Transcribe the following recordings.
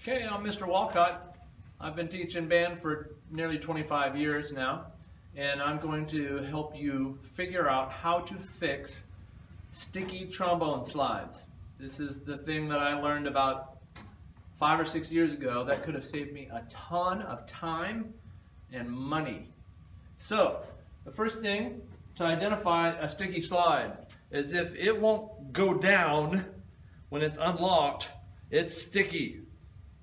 Okay, I'm Mr. Walcott. I've been teaching band for nearly 25 years now, and I'm going to help you figure out how to fix sticky trombone slides. This is the thing that I learned about 5 or 6 years ago that could have saved me a ton of time and money. So, the first thing to identify a sticky slide is if it won't go down when it's unlocked, it's sticky.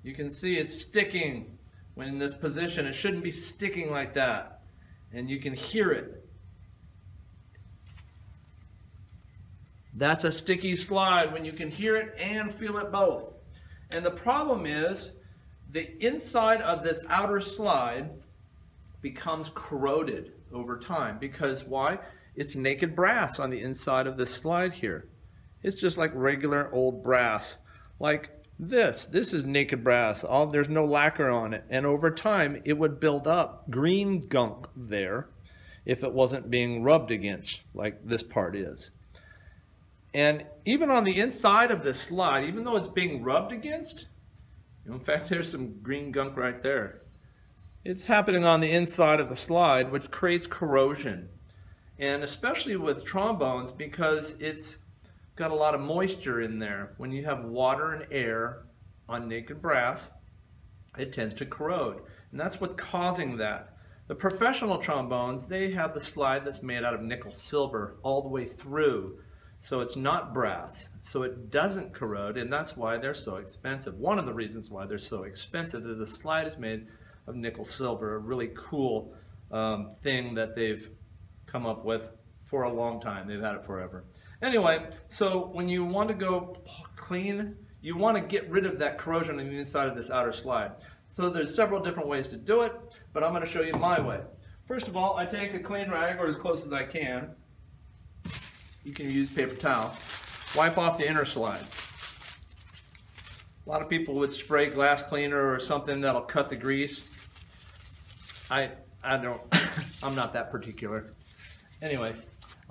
You can see it's sticking when in this position. It shouldn't be sticking like that. And you can hear it. That's a sticky slide when you can hear it and feel it both. And the problem is the inside of this outer slide becomes corroded over time. Because why? It's naked brass on the inside of this slide here. It's just like regular old brass. Like this is naked brass. There's no lacquer on it. And over time, it would build up green gunk there if it wasn't being rubbed against, like this part is. And even on the inside of this slide, even though it's being rubbed against, in fact, there's some green gunk right there. It's happening on the inside of the slide, which creates corrosion. And especially with trombones, because it's got a lot of moisture in there. When you have water and air on naked brass, it tends to corrode. And that's what's causing that. The professional trombones, they have the slide that's made out of nickel silver all the way through. So it's not brass. So it doesn't corrode, and that's why they're so expensive. One of the reasons why they're so expensive is the slide is made of nickel silver, a really cool thing that they've come up with for a long time. They've had it forever. Anyway, so when you want to go clean, you want to get rid of that corrosion on the inside of this outer slide. So there's several different ways to do it, but I'm going to show you my way. First of all, I take a clean rag, or as close as I can. You can use paper towel. Wipe off the inner slide. A lot of people would spray glass cleaner or something that'll cut the grease. I don't, I'm not that particular. Anyway,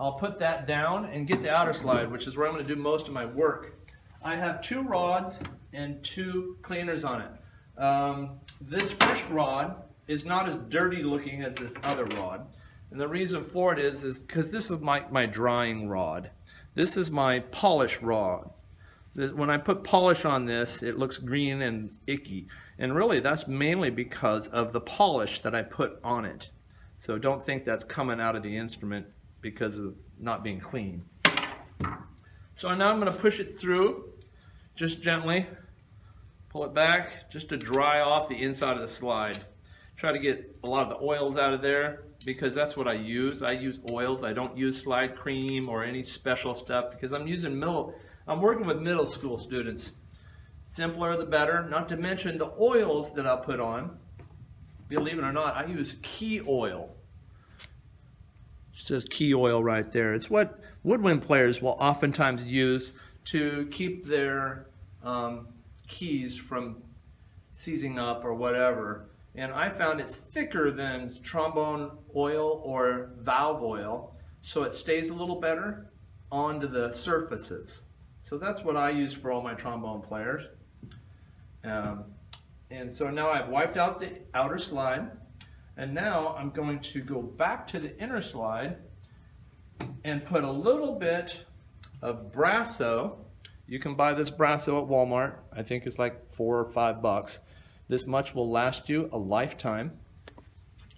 I'll put that down and get the outer slide, which is where I'm going to do most of my work. I have 2 rods and 2 cleaners on it. This first rod is not as dirty looking as this other rod. And the reason for it is because this is my drying rod. This is my polish rod. When I put polish on this, it looks green and icky. And really, that's mainly because of the polish that I put on it. So don't think that's coming out of the instrument because of not being clean. So now I'm going to push it through, just gently. Pull it back, just to dry off the inside of the slide. Try to get a lot of the oils out of there, because that's what I use. I use oils. I don't use slide cream or any special stuff, because I'm working with middle school students. Simpler the better, not to mention the oils that I'll put on. Believe it or not, I use key oil. It says key oil right there. It's what woodwind players will oftentimes use to keep their keys from seizing up or whatever. And I found it's thicker than trombone oil or valve oil, so it stays a little better onto the surfaces. So that's what I use for all my trombone players. And so now I've wiped out the outer slide, and now I'm going to go back to the inner slide and put a little bit of Brasso. You can buy this Brasso at Walmart. I think it's like $4 or $5. This much will last you a lifetime,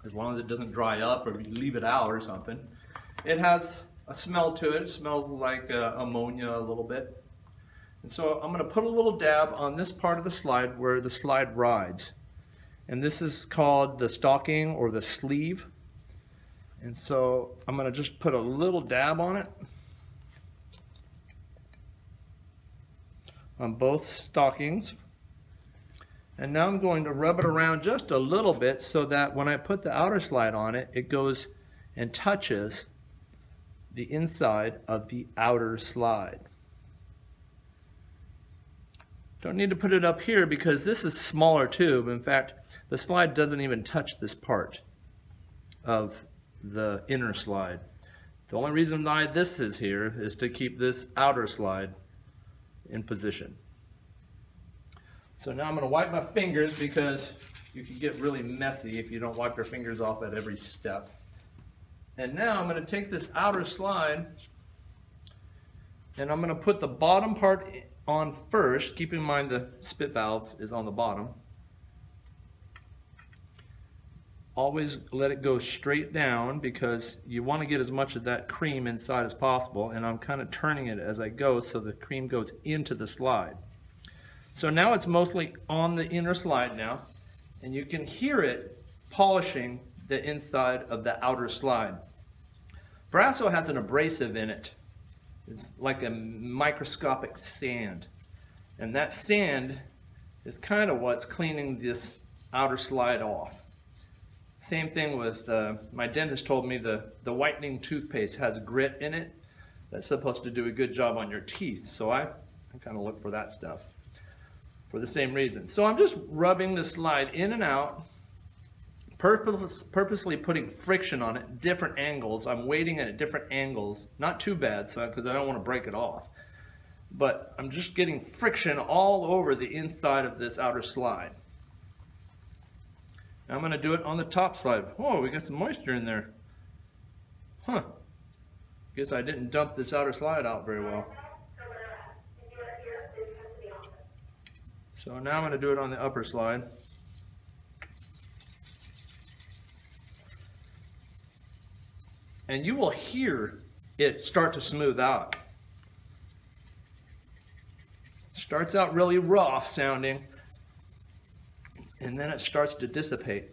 as long as it doesn't dry up or you leave it out or something. It has a smell to it. It smells like ammonia a little bit. And so I'm going to put a little dab on this part of the slide where the slide rides. And this is called the stocking or the sleeve. And so I'm going to just put a little dab on it on both stockings. And now I'm going to rub it around just a little bit so that when I put the outer slide on it, it goes and touches the inside of the outer slide. Don't need to put it up here because this is smaller tube. In fact, the slide doesn't even touch this part of the inner slide. The only reason why this is here is to keep this outer slide in position. So now I'm going to wipe my fingers because you can get really messy if you don't wipe your fingers off at every step. And now I'm going to take this outer slide and I'm going to put the bottom part on first. Keep in mind the spit valve is on the bottom. Always let it go straight down because you want to get as much of that cream inside as possible, and I'm kind of turning it as I go so the cream goes into the slide. So now it's mostly on the inner slide now, and you can hear it polishing the inside of the outer slide. Brasso has an abrasive in it. It's like a microscopic sand, and that sand is kind of what's cleaning this outer slide off. Same thing with, my dentist told me the whitening toothpaste has grit in it that's supposed to do a good job on your teeth. So I kind of look for that stuff for the same reason. So I'm just rubbing the slide in and out, purposely putting friction on it, different angles. I'm weighting it at different angles, not too bad because I don't want to break it off. But I'm just getting friction all over the inside of this outer slide. I'm going to do it on the top slide. Oh, we got some moisture in there. Huh. Guess I didn't dump this outer slide out very well. So now I'm going to do it on the upper slide. And you will hear it start to smooth out. Starts out really rough sounding, and then it starts to dissipate.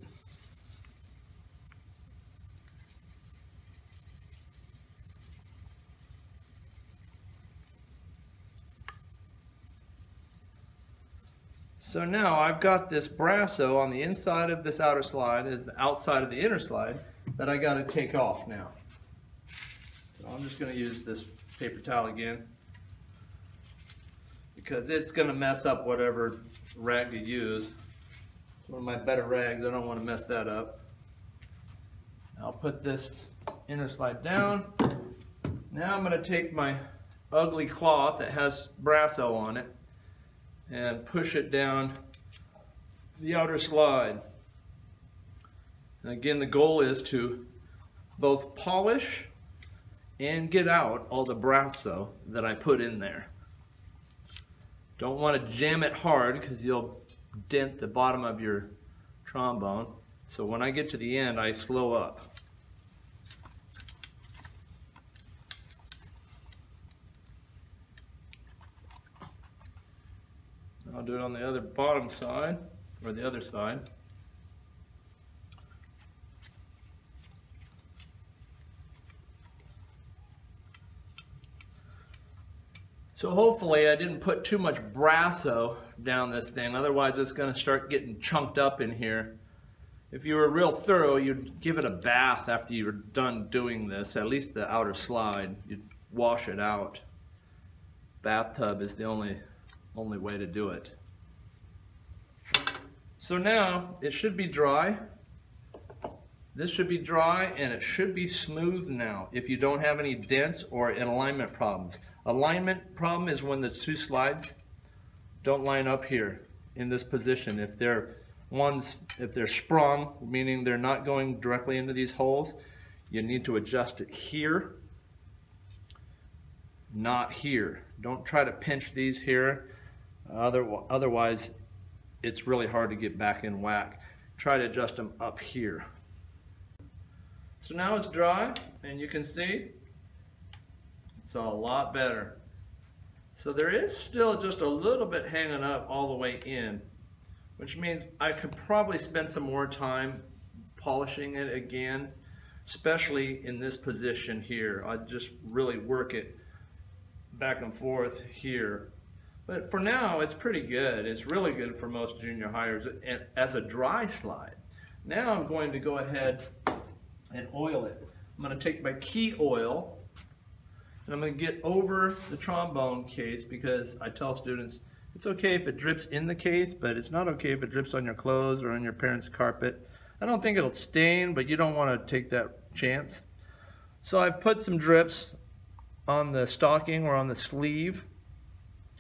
So now I've got this brasso on the inside of this outer slide, is the outside of the inner slide, that I got to take off now. So I'm just going to use this paper towel again, because it's going to mess up whatever rag you use. One of my better rags, I don't want to mess that up. I'll put this inner slide down. Now I'm going to take my ugly cloth that has brasso on it and push it down the outer slide. And again, the goal is to both polish and get out all the brasso that I put in there. Don't want to jam it hard because you'll dent the bottom of your trombone. So when I get to the end, I slow up. I'll do it on the other bottom side, or the other side. So hopefully I didn't put too much brasso down this thing, otherwise it's going to start getting chunked up in here. If you were real thorough, you'd give it a bath after you were done doing this, at least the outer slide. You'd wash it out. Bathtub is the only way to do it. So now it should be dry. This should be dry and it should be smooth now if you don't have any dents or alignment problems. Alignment problem is when the two slides don't line up here in this position. If they're sprung, meaning they're not going directly into these holes, you need to adjust it here, not here. Don't try to pinch these here, otherwise it's really hard to get back in whack. Try to adjust them up here. So now it's dry, and you can see it's a lot better. So there is still just a little bit hanging up all the way in, which means I could probably spend some more time polishing it again, especially in this position here. I'd just really work it back and forth here. But for now, it's pretty good. It's really good for most junior hires as a dry slide. Now I'm going to go ahead and oil it. I'm going to take my key oil and I'm going to get over the trombone case, because I tell students it's okay if it drips in the case, but it's not okay if it drips on your clothes or on your parents' carpet. I don't think it'll stain, but you don't want to take that chance. So I put some drips on the stocking or on the sleeve,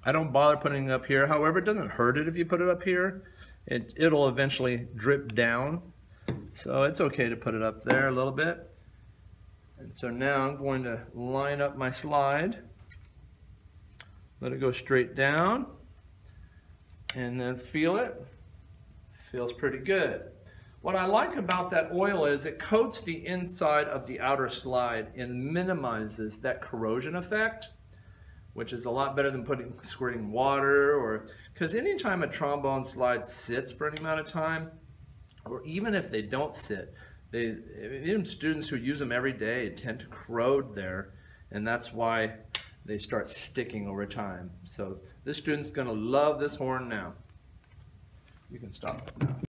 I don't bother putting it up here. However, it doesn't hurt it if you put it up here. It'll eventually drip down. So it's okay to put it up there a little bit. And so now I'm going to line up my slide. Let it go straight down. And then feel it. Feels pretty good. What I like about that oil is it coats the inside of the outer slide and minimizes that corrosion effect, which is a lot better than squirting water, or because anytime a trombone slide sits for any amount of time, or even if they don't sit, even students who use them every day tend to corrode there, and that's why they start sticking over time. So this student's going to love this horn now. You can stop it now.